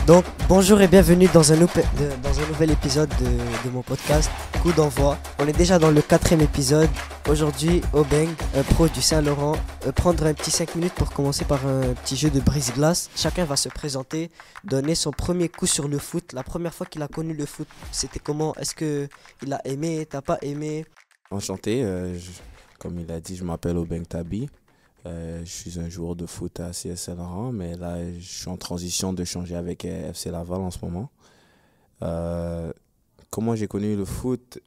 Donc, bonjour et bienvenue dans un nouvel épisode de mon podcast Coup d'envoi. On est déjà dans le 4e épisode. Aujourd'hui, Obeng, un pro du Saint-Laurent, prendre un petit 5 minutes pour commencer par un petit jeu de brise-glace. Chacun va se présenter, donner son premier coup sur le foot. La première fois qu'il a connu le foot, c'était comment? Est-ce qu'il a aimé? T'as pas aimé? Enchanté, comme il a dit, je m'appelle Obeng Tabi. Je suis un joueur de foot à CS Saint-Laurent, mais là, je suis en transition de changer avec FC Laval en ce moment. Comment j'ai connu le foot?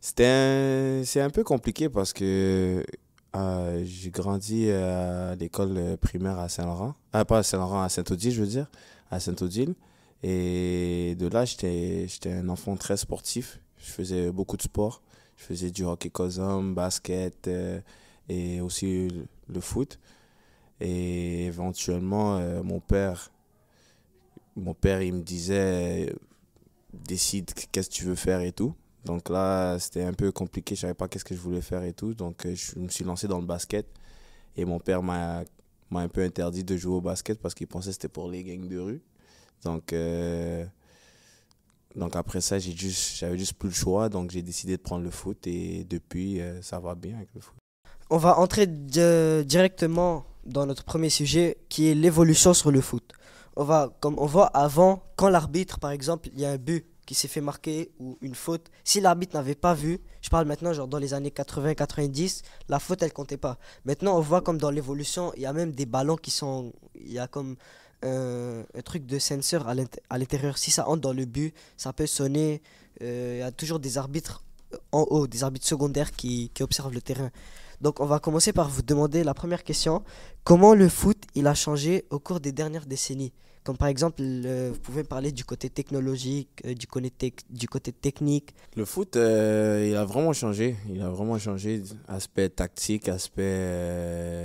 C'est un peu compliqué parce que j'ai grandi à l'école primaire à Saint-Laurent. Pas à Saint-Laurent, à Saint-Odile, je veux dire, à Saint-Odile. Et de là, j'étais un enfant très sportif. Je faisais beaucoup de sport. Je faisais du hockey cosum, basket et aussi le foot. Et éventuellement, mon père, il me disait, décide qu'est-ce que tu veux faire et tout. Donc là, c'était un peu compliqué. Je savais pas qu'est-ce que je voulais faire et tout. Donc, je me suis lancé dans le basket. Et mon père m'a un peu interdit de jouer au basket parce qu'il pensait que c'était pour les gangs de rue. Donc après ça, j'avais juste plus le choix. Donc j'ai décidé de prendre le foot. Et depuis, ça va bien avec le foot. On va entrer directement dans notre premier sujet qui est l'évolution sur le foot. Comme on voit avant, quand l'arbitre, par exemple, il y a un but qui s'est fait marquer ou une faute, si l'arbitre n'avait pas vu, je parle maintenant genre dans les années 80-90, la faute elle comptait pas. Maintenant on voit comme dans l'évolution, il y a même des ballons il y a comme un truc de sensor à l'intérieur. Si ça entre dans le but, ça peut sonner. Il y a toujours des arbitres en haut, des arbitres secondaires qui observent le terrain. Donc on va commencer par vous demander la première question. Comment le foot il a changé au cours des dernières décennies? Comme par exemple, vous pouvez me parler du côté technologique, du côté technique. Le foot, il a vraiment changé. Il a vraiment changé. Aspect tactique, aspect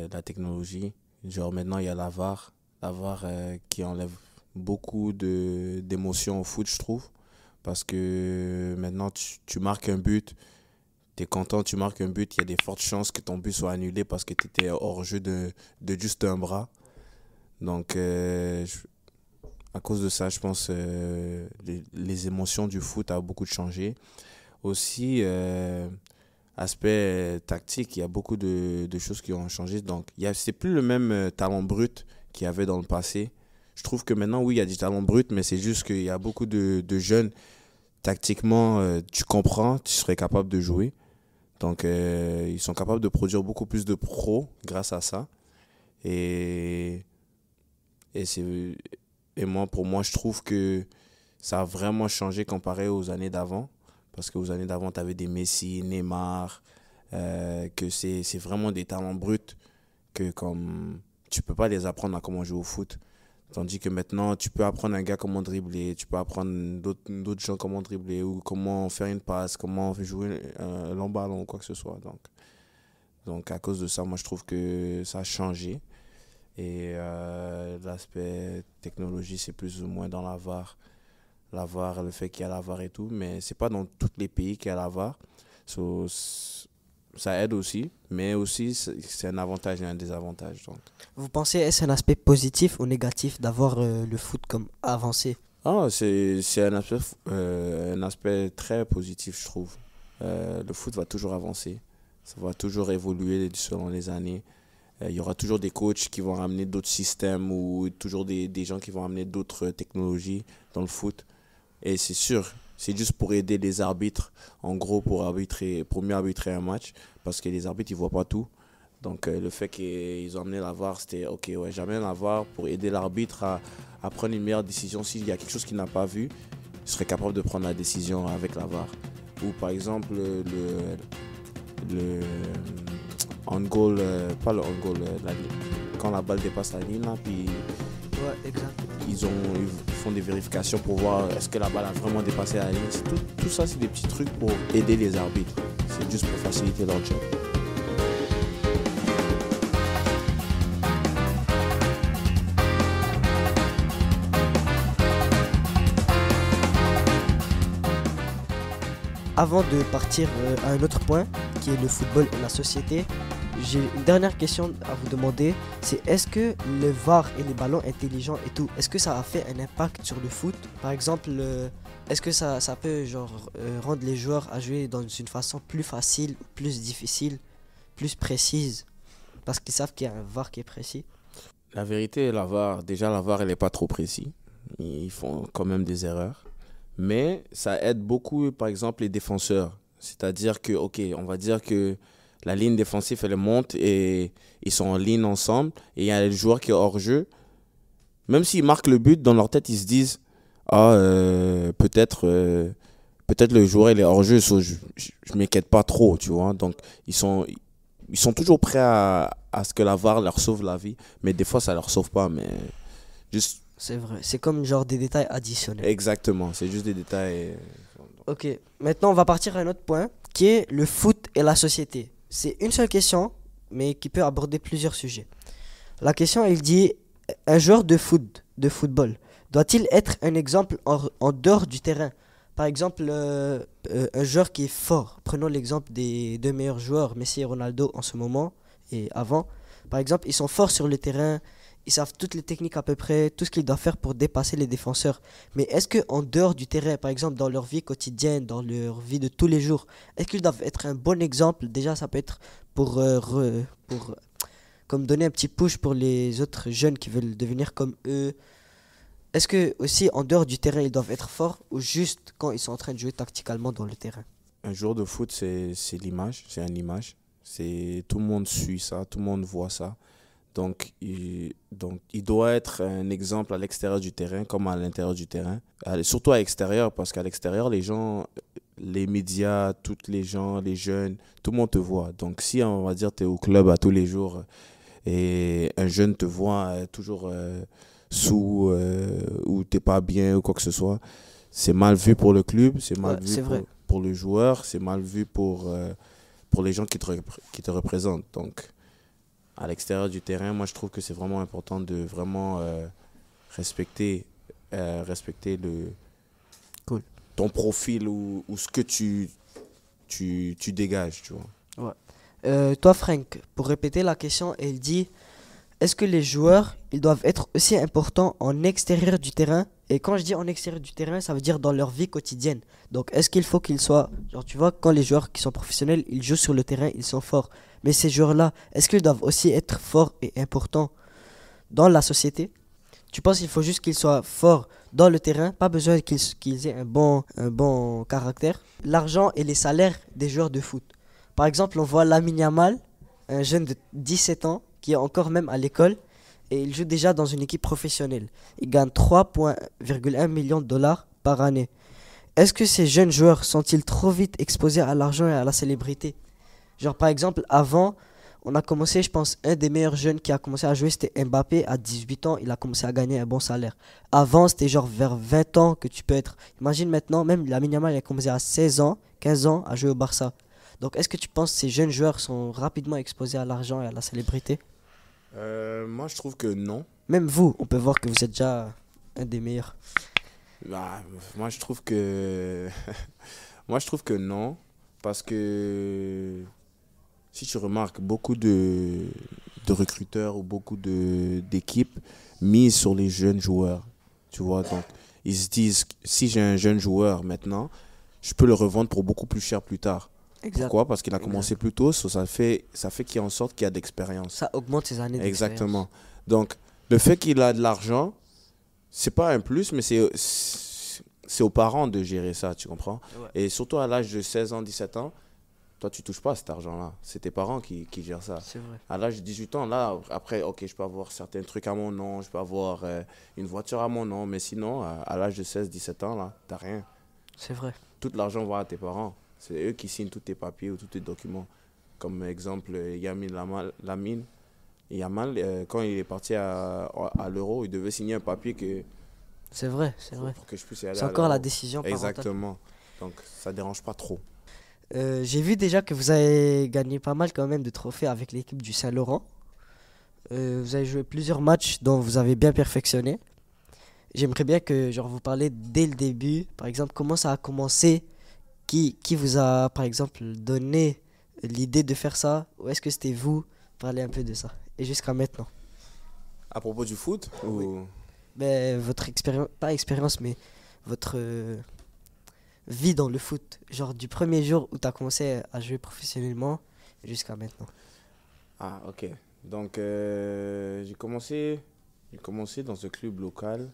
de la technologie. Genre maintenant, il y a la VAR. La VAR qui enlève beaucoup d'émotions au foot, je trouve. Parce que maintenant, tu marques un but. Tu es content, tu marques un but. Il y a des fortes chances que ton but soit annulé parce que tu étais hors jeu de juste un bras. Donc, à cause de ça, je pense les émotions du foot ont beaucoup changé. Aussi, aspect tactique, il y a beaucoup de choses qui ont changé. Donc, c'est plus le même talent brut qu'il y avait dans le passé. Je trouve que maintenant, oui, il y a du talent brut, mais c'est juste qu'il y a beaucoup de jeunes. Tactiquement, tu comprends, tu serais capable de jouer. Donc, ils sont capables de produire beaucoup plus de pros grâce à ça. Et moi, pour moi, je trouve que ça a vraiment changé comparé aux années d'avant. Parce qu'aux années d'avant, tu avais des Messi, Neymar, que c'est vraiment des talents bruts que comme tu peux pas les apprendre à comment jouer au foot. Tandis que maintenant, tu peux apprendre un gars comment dribbler, tu peux apprendre d'autres gens comment dribbler ou comment faire une passe, comment jouer un long ballon ou quoi que ce soit. Donc à cause de ça, moi, je trouve que ça a changé. Et l'aspect technologie, c'est plus ou moins dans la VAR. La VAR, le fait qu'il y a la VAR et tout, mais c'est pas dans tous les pays qu'il y a la VAR. Ça aide aussi, mais aussi c'est un avantage et un désavantage. Donc. Vous pensez est-ce un aspect positif ou négatif d'avoir le foot comme avancé? C'est un aspect très positif, je trouve. Le foot va toujours avancer, ça va toujours évoluer selon les années. Il y aura toujours des coachs qui vont ramener d'autres systèmes ou toujours des gens qui vont ramener d'autres technologies dans le foot. Et c'est sûr, c'est juste pour aider les arbitres, en gros, pour mieux arbitrer un match, parce que les arbitres, ils ne voient pas tout. Donc, le fait qu'ils ont amené la VAR, c'était OK, ouais, j'amène la VAR pour aider l'arbitre à prendre une meilleure décision. S'il y a quelque chose qu'il n'a pas vu, il serait capable de prendre la décision avec la VAR. Ou par exemple, le on-goal, pas le on-goal, quand la balle dépasse la ligne, là, puis ouais, exact. ils font des vérifications pour voir est-ce que la balle a vraiment dépassé la ligne. Tout ça, c'est des petits trucs pour aider les arbitres. C'est juste pour faciliter leur job. Avant de partir à un autre point, qui est le football et la société, j'ai une dernière question à vous demander. C'est est-ce que le VAR et les ballons intelligents et tout, est-ce que ça a fait un impact sur le foot? Par exemple, est-ce que ça peut rendre les joueurs à jouer dans une façon plus facile, plus difficile, plus précise? Parce qu'ils savent qu'il y a un VAR qui est précis. La vérité, la VAR, elle n'est pas trop précise. Ils font quand même des erreurs. Mais ça aide beaucoup, par exemple, les défenseurs. C'est-à-dire que, ok, on va dire que la ligne défensive, elle monte et ils sont en ligne ensemble. Et il y a le joueur qui est hors jeu. Même s'ils marquent le but, dans leur tête, ils se disent, ah, peut-être le joueur, il est hors jeu, je ne m'inquiète pas trop, tu vois. Donc, ils sont toujours prêts à ce que la VAR leur sauve la vie. Mais des fois, ça ne leur sauve pas, mais juste... C'est vrai, c'est comme genre des détails additionnels. Exactement, c'est juste des détails. Ok, maintenant on va partir à un autre point qui est le foot et la société. C'est une seule question, mais qui peut aborder plusieurs sujets. La question, il dit, un joueur de football, doit-il être un exemple en dehors du terrain? Par exemple, un joueur qui est fort. Prenons l'exemple des deux meilleurs joueurs, Messi et Ronaldo en ce moment et avant. Par exemple, ils sont forts sur le terrain, ils savent toutes les techniques à peu près, tout ce qu'ils doivent faire pour dépasser les défenseurs. Mais est-ce qu'en dehors du terrain, par exemple dans leur vie quotidienne, dans leur vie de tous les jours, est-ce qu'ils doivent être un bon exemple? Déjà, ça peut être pour comme donner un petit push pour les autres jeunes qui veulent devenir comme eux. Est-ce que aussi en dehors du terrain, ils doivent être forts ou juste quand ils sont en train de jouer tactiquement dans le terrain? Un joueur de foot, c'est l'image, c'est une image. Tout le monde suit ça, tout le monde voit ça. Donc, il doit être un exemple à l'extérieur du terrain comme à l'intérieur du terrain. Surtout à l'extérieur, parce qu'à l'extérieur, les gens, les médias, tous les gens, les jeunes, tout le monde te voit. Donc, si on va dire tu es au club à tous les jours et un jeune te voit toujours sous ou t'es pas bien ou quoi que ce soit, c'est mal vu pour le club, c'est mal Ouais, vu c'est vrai. pour le joueur, c'est mal vu pour les gens qui te représentent. Donc, à l'extérieur du terrain, moi je trouve que c'est vraiment important de vraiment respecter, respecter Cool. ton profil ou ce que tu dégages, tu vois. Ouais. Toi, Frank, pour répéter la question, elle dit, est-ce que les joueurs, ils doivent être aussi importants en extérieur du terrain? Et quand je dis en extérieur du terrain, ça veut dire dans leur vie quotidienne. Donc, est-ce qu'il faut qu'ils soient... Genre, tu vois, quand les joueurs qui sont professionnels, ils jouent sur le terrain, ils sont forts. Mais ces joueurs-là, est-ce qu'ils doivent aussi être forts et importants dans la société? Tu penses qu'il faut juste qu'ils soient forts dans le terrain, pas besoin qu'ils aient un bon caractère? L'argent et les salaires des joueurs de foot. Par exemple, on voit Lamine Yamal, un jeune de 17 ans, qui est encore même à l'école, et il joue déjà dans une équipe professionnelle. Il gagne 3,1 millions de dollars par année. Est-ce que ces jeunes joueurs sont-ils trop vite exposés à l'argent et à la célébrité? Genre par exemple, avant, on a commencé, je pense, un des meilleurs jeunes qui a commencé à jouer, c'était Mbappé. À 18 ans, il a commencé à gagner un bon salaire. Avant, c'était genre vers 20 ans que tu peux être... Imagine maintenant, même Lamine Yamal, il a commencé à 16 ans, 15 ans à jouer au Barça. Donc est-ce que tu penses que ces jeunes joueurs sont rapidement exposés à l'argent et à la célébrité? Moi je trouve que non. Même vous, on peut voir que vous êtes déjà un des meilleurs. Bah, moi je trouve que moi je trouve que non, parce que si tu remarques, beaucoup de recruteurs ou beaucoup d'équipes misent sur les jeunes joueurs. Tu vois, donc ils se disent, si j'ai un jeune joueur maintenant, je peux le revendre pour beaucoup plus cher plus tard. Exact. Pourquoi? Parce qu'il a commencé plus tôt, ça fait qu'il y a en sorte qu'il y a d'expérience. Ça augmente ses années d'expérience. Exactement. Donc, le fait qu'il a de l'argent, c'est pas un plus, mais c'est aux parents de gérer ça, tu comprends? Ouais. Et surtout à l'âge de 16 ans, 17 ans, toi, tu touches pas à cet argent-là. C'est tes parents qui gèrent ça. C'est vrai. À l'âge de 18 ans, là, après, ok, je peux avoir certains trucs à mon nom, je peux avoir une voiture à mon nom, mais sinon, à l'âge de 16, 17 ans, là, t'as rien. C'est vrai. Tout l'argent va à tes parents. C'est eux qui signent tous tes papiers ou tous tes documents. Comme exemple, Lamine Yamal, quand il est parti à l'Euro, il devait signer un papier C'est vrai, c'est vrai. pour que je puisse y aller C'est à encore la l'Euro. décision parentale. Exactement. Donc, ça dérange pas trop. J'ai vu déjà que vous avez gagné pas mal quand même de trophées avec l'équipe du Saint-Laurent. Vous avez joué plusieurs matchs dont vous avez bien perfectionné. J'aimerais bien que genre, vous parlez dès le début, par exemple, comment ça a commencé, qui vous a par exemple donné l'idée de faire ça ou est-ce que c'était vous? Parlez un peu de ça. Et jusqu'à maintenant. À propos du foot ou... Mais votre expérience, pas expérience, mais votre vie dans le foot. Genre du premier jour où tu as commencé à jouer professionnellement jusqu'à maintenant. Ah, ok. Donc, j'ai commencé dans ce club local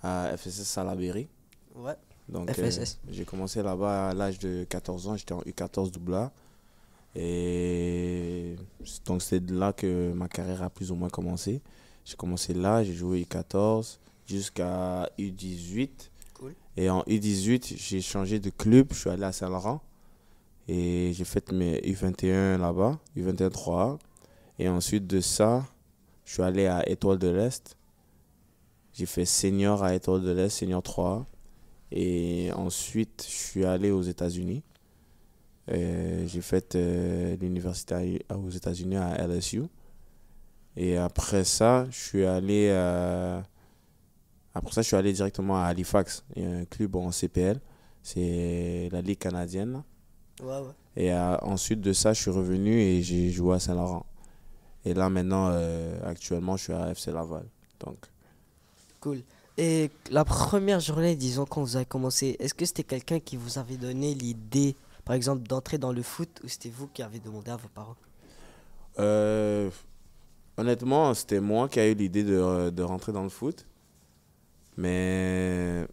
à FSS Salaberry. Ouais. Donc, FSS. j'ai commencé là-bas à l'âge de 14 ans. J'étais en U14 AA. Et donc, c'est de là que ma carrière a plus ou moins commencé. J'ai commencé là, j'ai joué U14 jusqu'à U18. Cool. Et en U18, j'ai changé de club. Je suis allé à Saint-Laurent. Et j'ai fait mes U21 là-bas, U21 3A. Et ensuite de ça, je suis allé à Étoile de l'Est. J'ai fait senior à Étoile de l'Est, senior 3A. Et ensuite, je suis allé aux États-Unis. J'ai fait l'université aux États-Unis à LSU. Et après ça, je suis allé directement à Halifax. Il y a un club en CPL. C'est la Ligue canadienne, là. Ouais, ouais. Et ensuite de ça, je suis revenu et j'ai joué à Saint-Laurent. Et là, maintenant, actuellement, je suis à FC Laval. Donc, Cool. Et la première journée, disons, quand vous avez commencé, est-ce que c'était quelqu'un qui vous avait donné l'idée, par exemple, d'entrer dans le foot ou c'était vous qui avez demandé à vos parents? euh, honnêtement, c'était moi qui ai eu l'idée de rentrer dans le foot. Mais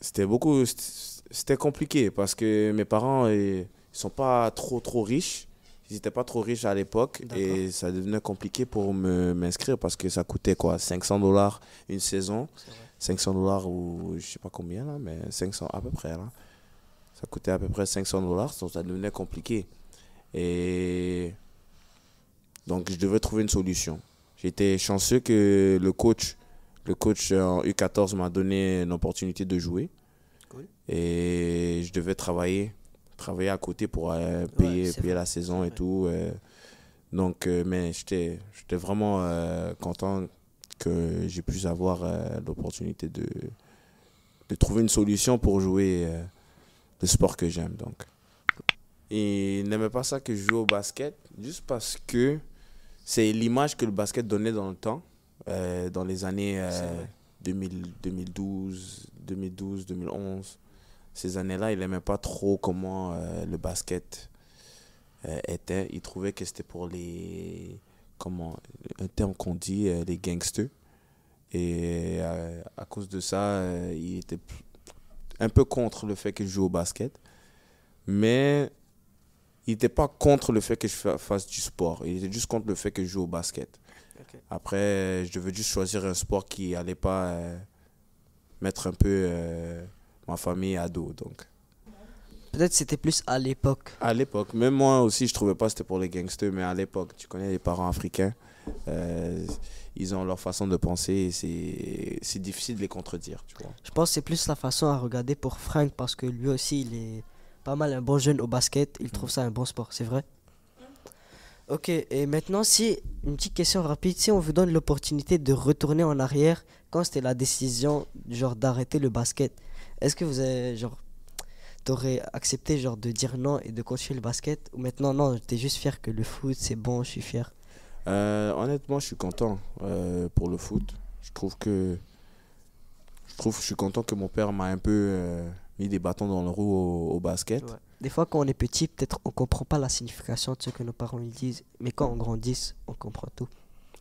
c'était compliqué parce que mes parents, ils sont pas trop riches. Ils n'étaient pas trop riches à l'époque D'accord. et ça devenait compliqué pour m'inscrire parce que ça coûtait quoi, $500 une saison. C'est vrai. $500 ou je sais pas combien là, mais 500 à peu près là. Ça coûtait à peu près $500, donc ça devenait compliqué. Et donc je devais trouver une solution. J'étais chanceux que le coach en U14 m'a donné l'opportunité de jouer. Cool. Et je devais travailler à côté pour Ouais, payer c'est vrai. la saison C'est et vrai. tout. Donc, mais j'étais vraiment content que j'ai pu avoir l'opportunité de trouver une solution pour jouer le sport que j'aime. Donc. Et il n'aimait pas ça que je joue au basket, juste parce que c'est l'image que le basket donnait dans le temps, dans les années C'est vrai. 2012, 2011. Ces années-là, il n'aimait pas trop comment le basket était. Il trouvait que c'était pour un terme qu'on dit, les gangsters. Et à cause de ça, il était un peu contre le fait que je joue au basket. Mais il n'était pas contre le fait que je fasse du sport. Il était juste contre le fait que je joue au basket. Ok. Après, je devais juste choisir un sport qui n'allait pas mettre un peu ma famille à dos. Donc. Peut-être c'était plus à l'époque. À l'époque, même moi aussi, je trouvais pas que c'était pour les gangsters, mais à l'époque, tu connais les parents africains, ils ont leur façon de penser et c'est difficile de les contredire, tu vois. Je pense que c'est plus la façon à regarder pour Frank parce que lui aussi, il est pas mal un bon jeune au basket. Il trouve ça un bon sport, c'est vrai? Ok, et maintenant, si, une petite question rapide, si on vous donne l'opportunité de retourner en arrière, quand c'était la décision, genre, d'arrêter le basket, est-ce que vous avez, genre, t'aurais accepté, genre, de dire non et de continuer le basket? Ou maintenant, non, t'es juste fier que le foot, c'est bon, je suis fier. Honnêtement, je suis content pour le foot. Je suis content que mon père m'a un peu mis des bâtons dans le roue au basket. Ouais. Des fois, quand on est petit, peut-être on comprend pas la signification de ce que nos parents ils disent, mais quand on grandit, on comprend tout.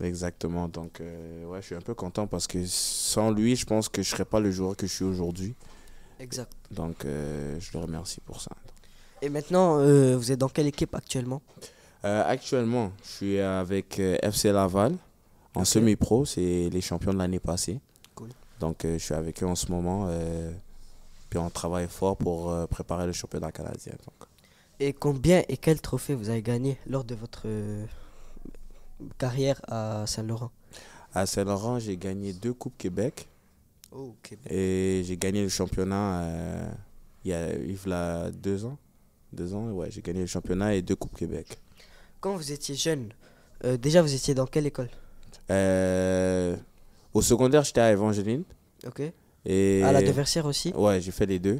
Exactement. Donc, ouais, je suis un peu content parce que sans lui, je pense que je serais pas le joueur que je suis aujourd'hui. Exact. Donc, je le remercie pour ça. Et maintenant, vous êtes dans quelle équipe actuellement? Actuellement, je suis avec FC Laval en Ok. semi-pro. C'est les champions de l'année passée. Cool. Donc, je suis avec eux en ce moment. Puis, on travaille fort pour préparer le championnat canadien. Donc. Et combien et quel trophée vous avez gagné lors de votre carrière à Saint-Laurent? À Saint-Laurent, j'ai gagné 2 Coupes Québec. Oh, Québec. Et j'ai gagné le championnat il y a 2 ans. 2 ans, ouais, j'ai gagné le championnat et 2 Coupes Québec. Quand vous étiez jeune, déjà vous étiez dans quelle école? Euh, Au secondaire, j'étais à Evangeline. Ok. Et À la Deversière aussi? ouais, j'ai fait les deux.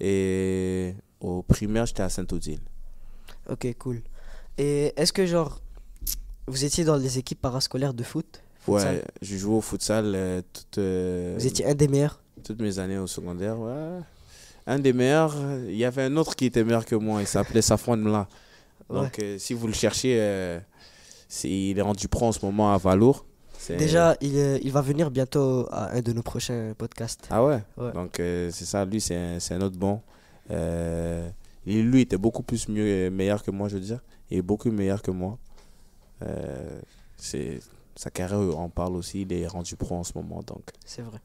Et Au primaire, j'étais à Saint-Odile. Ok, cool. Et est-ce que, genre, vous étiez dans les équipes parascolaires de foot? Futsal? Ouais, j'ai joué au futsal Vous étiez un des meilleurs? toutes mes années au secondaire. Ouais. Un des meilleurs, il y avait un autre qui était meilleur que moi, il s'appelait Safwan Mla. Ouais. Donc, si vous le cherchez, il est rendu pro en ce moment à Valour. Déjà, il va venir bientôt à un de nos prochains podcasts. Ah ouais? Ouais. Donc, c'est ça, lui, c'est un autre bon. Lui, il était beaucoup plus meilleur que moi, je veux dire. Il est beaucoup meilleur que moi. Sa carrière, on parle aussi, il est rendu pro en ce moment. Donc. C'est vrai.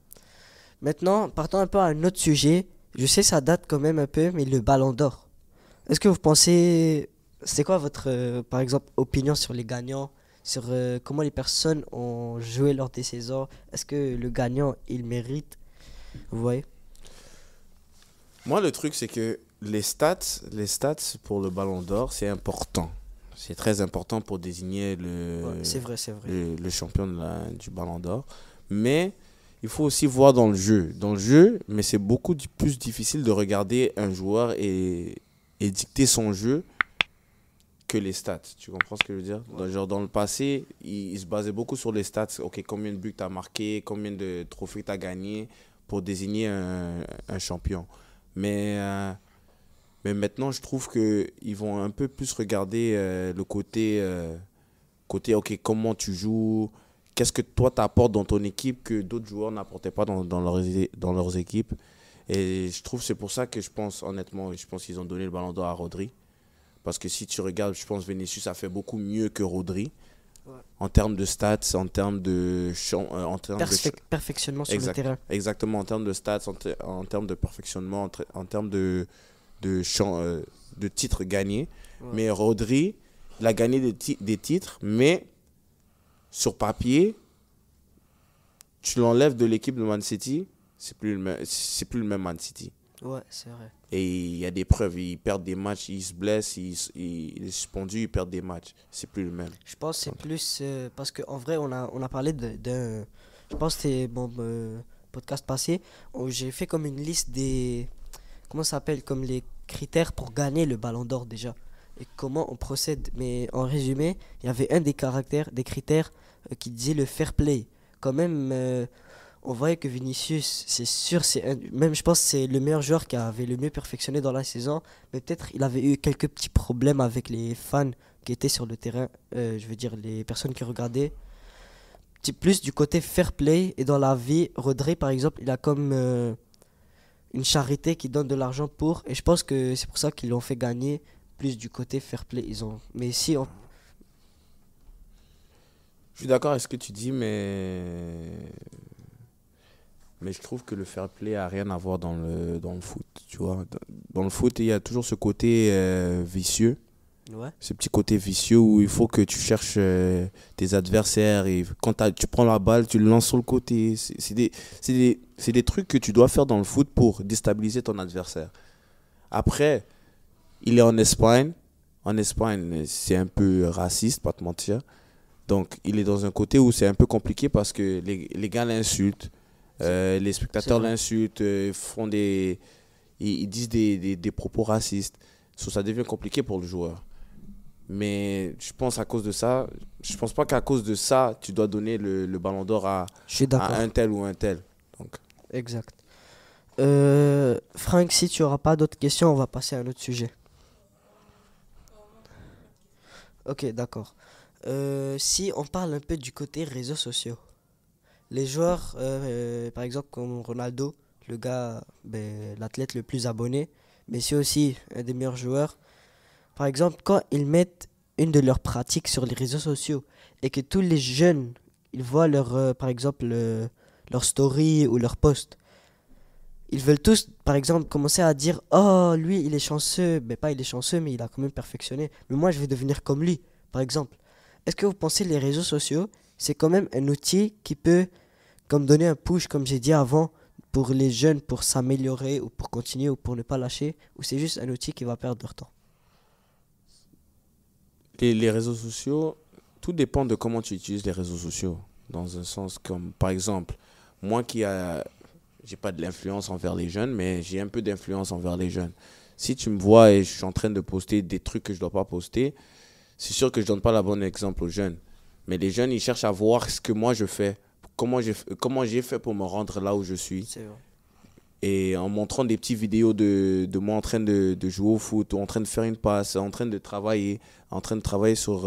Maintenant, partons un peu à un autre sujet. Je sais, ça date quand même un peu, mais le Ballon d'Or. Est-ce que vous pensez... C'est quoi votre, par exemple, opinion sur les gagnants? Sur comment les personnes ont joué lors des saisons? Est-ce que le gagnant, il mérite? Vous voyez? Moi, le truc, c'est que les stats pour le Ballon d'Or, c'est important. C'est très important pour désigner Ouais, c'est vrai, c'est vrai. le champion du Ballon d'Or. Mais il faut aussi voir dans le jeu. Dans le jeu, mais c'est beaucoup plus difficile de regarder un joueur et dicter son jeu que les stats. Tu comprends ce que je veux dire? Genre, dans le passé, il se basait beaucoup sur les stats. Ok, combien de buts tu as marqué, combien de trophées tu as gagné pour désigner un champion. Mais maintenant, je trouve qu'ils vont un peu plus regarder le côté, ok, comment tu joues, qu'est-ce que toi t'apportes dans ton équipe que d'autres joueurs n'apportaient pas dans leurs équipes. Et je trouve que c'est pour ça que je pense, honnêtement, je pense qu'ils ont donné le ballon d'or à Rodri. Parce que si tu regardes, je pense que Vinicius a fait beaucoup mieux que Rodri. Ouais. En termes de stats, en termes de Perfectionnement sur le terrain. exactement, en termes de stats, en termes de perfectionnement, en termes de titres gagnés. Ouais. Mais Rodri, il a gagné des titres, mais sur papier, tu l'enlèves de l'équipe de Man City, c'est plus le même Man City. Ouais, c'est vrai. Et il y a des preuves, ils perdent des matchs, ils se blessent, il est suspendu, ils perdent des matchs. C'est plus le même. Je pense que c'est plus parce qu'en vrai, on a parlé d'un. Je pense que c'était mon podcast passé où j'ai fait comme une liste des. Comment ça s'appelle? Comme les critères pour gagner le ballon d'or déjà. Et comment on procède. Mais en résumé, il y avait un des critères qui disait le fair play. Quand même, on voyait que Vinicius, c'est sûr, même je pense que c'est le meilleur joueur qui avait le mieux perfectionné dans la saison. Mais peut-être il avait eu quelques petits problèmes avec les fans qui étaient sur le terrain. Je veux dire, les personnes qui regardaient. C'est plus du côté fair play. Et dans la vie, Rodri, par exemple, il a comme une charité qui donne de l'argent pour. Et je pense que c'est pour ça qu'ils l'ont fait gagner plus du côté fair play. Mais si on. Je suis d'accord avec ce que tu dis, mais je trouve que le fair play a rien à voir dans le foot, tu vois. Dans le foot, il y a toujours ce côté vicieux, Ouais. ce petit côté vicieux où il faut que tu cherches tes adversaires et quand tu prends la balle, tu le lances sur le côté. C'est des trucs que tu dois faire dans le foot pour déstabiliser ton adversaire. Après, il est en Espagne. En Espagne, c'est un peu raciste, pas te mentir. Donc, il est dans un côté où c'est un peu compliqué parce que les gars l'insultent. Les spectateurs l'insultent, ils disent des propos racistes. Ça devient compliqué pour le joueur. Mais je pense à cause de ça, je pense pas qu'à cause de ça, tu dois donner le ballon d'or à un tel ou un tel. Donc. Exact. Franck, si tu n'auras pas d'autres questions, on va passer à un autre sujet. Ok, d'accord. Si on parle un peu du côté réseaux sociaux. Les joueurs, par exemple, comme Ronaldo, le gars, l'athlète le plus abonné, mais c'est aussi un des meilleurs joueurs. Par exemple, quand ils mettent une de leurs pratiques sur les réseaux sociaux et que tous les jeunes, ils voient par exemple, leur story ou leur post, ils veulent tous, par exemple, commencer à dire « Oh, lui, il est chanceux. » Ben, pas il est chanceux, mais il a quand même perfectionné. Mais moi, je vais devenir comme lui, par exemple. Est-ce que vous pensez que les réseaux sociaux, c'est quand même un outil qui peut comme donner un push, comme j'ai dit avant, pour les jeunes, pour s'améliorer ou pour continuer ou pour ne pas lâcher, ou c'est juste un outil qui va perdre leur temps? Les réseaux sociaux, tout dépend de comment tu utilises les réseaux sociaux. Dans un sens comme, par exemple, moi j'ai pas de l'influence envers les jeunes, mais j'ai un peu d'influence envers les jeunes. Si tu me vois et je suis en train de poster des trucs que je dois pas poster, c'est sûr que je donne pas la bonne exemple aux jeunes. Mais les jeunes, ils cherchent à voir ce que moi je fais, comment j'ai fait pour me rendre là où je suis. C'est vrai. Et en montrant des petites vidéos de moi en train de jouer au foot, ou en train de faire une passe, en train de travailler sur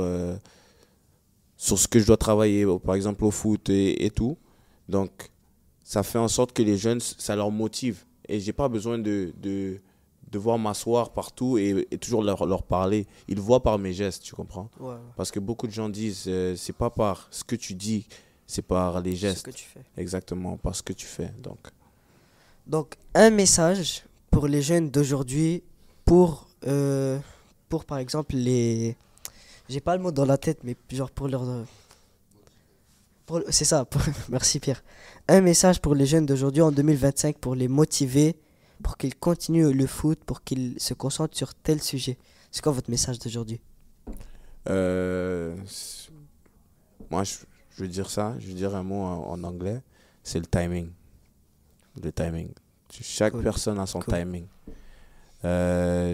ce que je dois travailler, par exemple au foot et tout. Donc, ça fait en sorte que les jeunes, ça leur motive. Et j'ai pas besoin de devoir m'asseoir partout et toujours leur parler. Ils le voient par mes gestes, tu comprends? Ouais, Parce que beaucoup de gens disent, c'est pas par ce que tu dis, c'est par les ce gestes. que tu fais. Exactement, par ce que tu fais. Donc, un message pour les jeunes d'aujourd'hui, pour par exemple les... J'ai pas le mot dans la tête, mais genre pour leur... C'est ça, merci Pierre. Un message pour les jeunes d'aujourd'hui en 2025 pour les motiver, pour qu'ils continuent le foot, pour qu'ils se concentrent sur tel sujet. C'est quoi votre message d'aujourd'hui? Moi, je veux dire ça, je veux dire un mot en anglais, c'est le timing. Le timing. Chaque Cool. personne a son Cool. timing.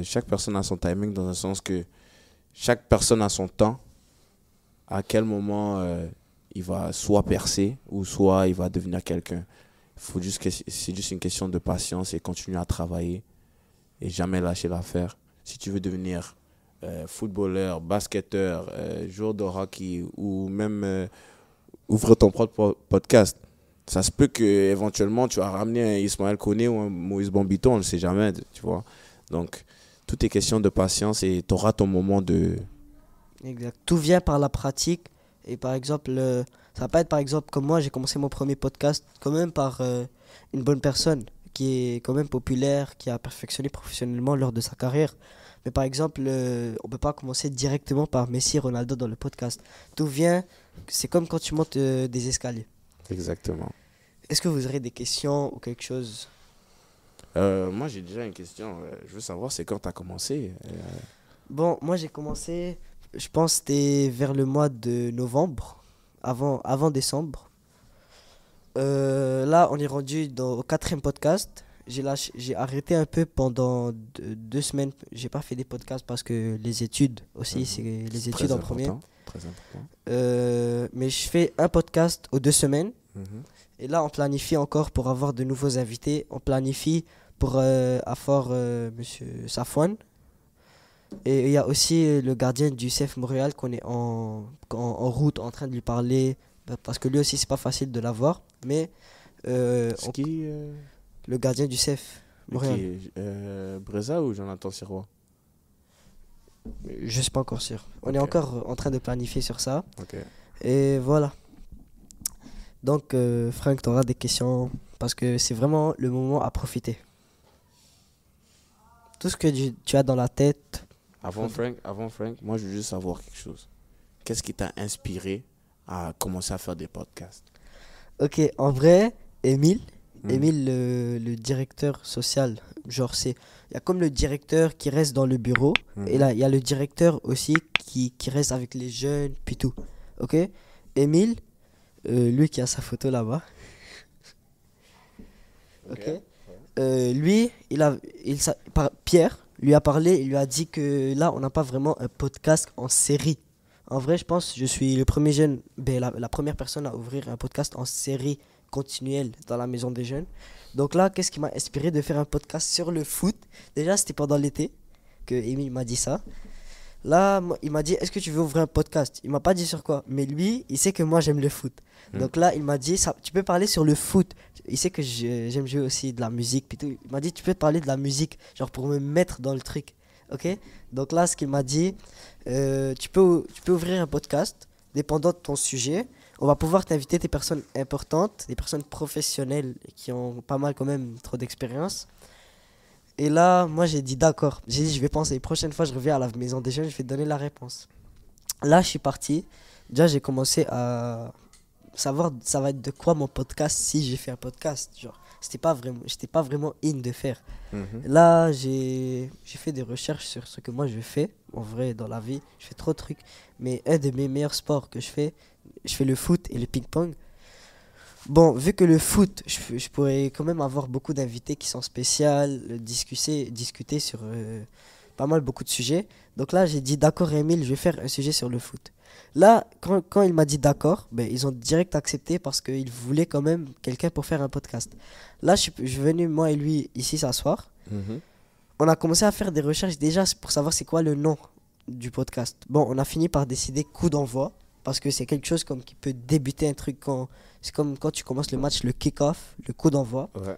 Chaque personne a son timing dans le sens que chaque personne a son temps. À quel moment il va soit percer ou soit il va devenir quelqu'un. C'est juste une question de patience et continuer à travailler et jamais lâcher l'affaire. Si tu veux devenir footballeur, basketteur, joueur de hockey ou même ouvrir ton propre podcast, ça se peut que éventuellement tu vas ramener un Ismaël Koné ou un Moïse Bombito, on ne le sait jamais, tu vois. Donc, tout est question de patience et tu auras ton moment de... Exact. Tout vient par la pratique. Et par exemple, ça va pas être par exemple comme moi, j'ai commencé mon premier podcast quand même par une bonne personne qui est quand même populaire, qui a perfectionné professionnellement lors de sa carrière. Mais par exemple, on peut pas commencer directement par Messi, Ronaldo dans le podcast. Tout vient, c'est comme quand tu montes des escaliers. Exactement. Est-ce que vous aurez des questions ou quelque chose? Moi, j'ai déjà une question. Je veux savoir, c'est quand tu as commencé Bon, moi j'ai commencé, je pense que c'était vers le mois de novembre, avant décembre. Là, on est rendu au quatrième podcast. J'ai arrêté un peu pendant 2 semaines. J'ai pas fait des podcasts parce que les études aussi, c'est les études en premier. Très important. Mais je fais un podcast aux 2 semaines. Mhm. Et là, on planifie encore pour avoir de nouveaux invités. On planifie pour avoir Monsieur Safwan. Et il y a aussi le gardien du CF Montréal qu'on est en route en train de lui parler. Parce que lui aussi, c'est pas facile de l'avoir. Mais C'est qui le gardien du CF Montréal. Breza ou Jonathan Sirois? Je suis pas encore sûr. On est Ok. encore en train de planifier sur ça. Ok. Et voilà. Donc, Franck, tu auras des questions parce que c'est vraiment le moment à profiter. Tout ce que tu as dans la tête. Avant Frank, moi, je veux juste savoir quelque chose. Qu'est-ce qui t'a inspiré à commencer à faire des podcasts? Ok, en vrai, Émile, Mhm. Émile le directeur social, genre il y a comme le directeur qui reste dans le bureau, et là il y a le directeur aussi qui reste avec les jeunes, puis tout. Ok, Émile, lui qui a sa photo là-bas. Ok. Lui, Pierre lui a parlé, il lui a dit que là on n'a pas vraiment un podcast en série. En vrai, je pense que je suis le premier jeune, la première personne à ouvrir un podcast en série continuelle dans la maison des jeunes. Donc là, qu'est-ce qui m'a inspiré de faire un podcast sur le foot? Déjà, c'était pendant l'été que Emile m'a dit ça. Là, il m'a dit, est-ce que tu veux ouvrir un podcast? Il m'a pas dit sur quoi, mais lui, il sait que moi j'aime le foot. Donc là, il m'a dit, tu peux parler sur le foot. Il sait que j'aime jouer aussi de la musique. Puis tout. Il m'a dit, tu peux parler de la musique, genre pour me mettre dans le truc. Ok? Donc là, ce qu'il m'a dit, tu peux ouvrir un podcast, dépendant de ton sujet. On va pouvoir t'inviter des personnes importantes, des personnes professionnelles qui ont pas mal quand même trop d'expérience. Et là, moi j'ai dit d'accord. J'ai dit, je vais penser. Prochaine fois, je reviens à la maison des jeunes, je vais te donner la réponse. Là, je suis parti. Déjà, j'ai commencé à savoir ça va être de quoi mon podcast si j'ai fait un podcast. Genre, j'étais pas vraiment in de faire. Là, j'ai fait des recherches sur ce que moi je fais. En vrai, dans la vie, je fais trop de trucs. Mais un de mes meilleurs sports que je fais le foot et le ping-pong. Bon, vu que le foot, je pourrais quand même avoir beaucoup d'invités qui sont spéciaux, discuter sur pas mal beaucoup de sujets. Donc là, j'ai dit d'accord, Emile, je vais faire un sujet sur le foot. Là, quand il m'a dit d'accord, ben, ils ont direct accepté parce qu'ils voulaient quand même quelqu'un pour faire un podcast. Là, je suis venu, moi et lui, ici s'asseoir. Mhm. On a commencé à faire des recherches déjà pour savoir c'est quoi le nom du podcast. Bon, on a fini par décider coup d'envoi parce que c'est quelque chose comme qui peut débuter un truc quand c'est comme quand tu commences le match, le kick-off, le coup d'envoi. Ouais.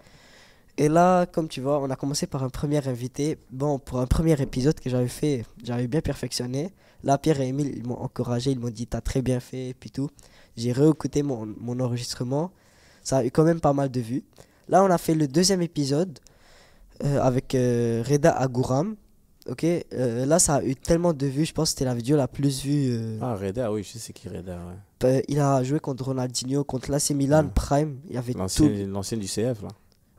Et là, comme tu vois, on a commencé par un premier invité. Bon, pour un premier épisode que j'avais fait, j'avais bien perfectionné. Là, Pierre et Emile, ils m'ont encouragé, ils m'ont dit t'as très bien fait et puis tout. J'ai réécouté mon enregistrement. Ça a eu quand même pas mal de vues. Là, on a fait le deuxième épisode avec Reda Agouram. Ok, là ça a eu tellement de vues, je pense que c'était la vidéo la plus vue. Ah, Reda, oui, je sais qui Reda, ouais. Il a joué contre Ronaldinho, contre l'AC Milan, Ouais. Prime, il y avait tout. L'ancienne du CF, là.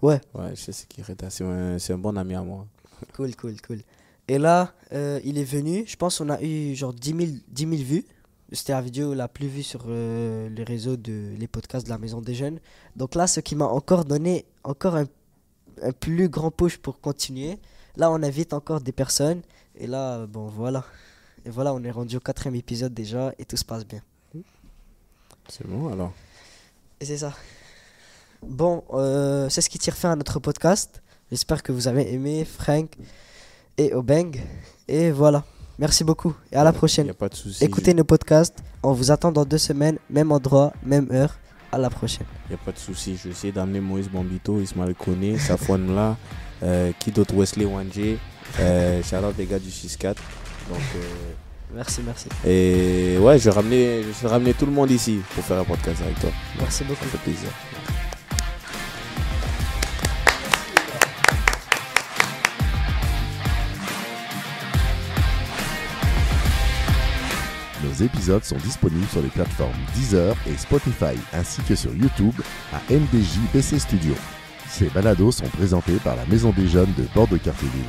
Ouais, Ouais, je sais qui Reda, c'est un bon ami à moi. cool. Et là, il est venu, je pense qu'on a eu genre 10 000 vues. C'était la vidéo la plus vue sur les réseaux les podcasts de la Maison des Jeunes. Donc là, ce qui m'a encore donné un plus grand push pour continuer. Là, on invite encore des personnes. Et là, bon, voilà. Et voilà, on est rendu au 4e épisode déjà et tout se passe bien. C'est bon, alors. Et c'est ça. Bon, c'est ce qui tire fin à notre podcast. J'espère que vous avez aimé, Frank et Obeng. Et voilà. Merci beaucoup. Et à la Il prochaine. n'y a pas de souci. Écoutez nos podcasts. On vous attend dans 2 semaines. Même endroit, même heure. À la prochaine. Il n'y a pas de souci. Je vais essayer d'amener Moïse Bambito, Ismaël Koné, Safwan Mla, qui d'autre, Wesley Wanje, shout-out les gars du 6-4. Donc, Merci. et ouais, je vais ramener tout le monde ici pour faire un podcast avec toi. Merci beaucoup. Ça fait plaisir. Nos épisodes sont disponibles sur les plateformes Deezer et Spotify, ainsi que sur YouTube à MDJ BC Studio. Ces balados sont présentés par la Maison des Jeunes de Bordeaux-Cartéville.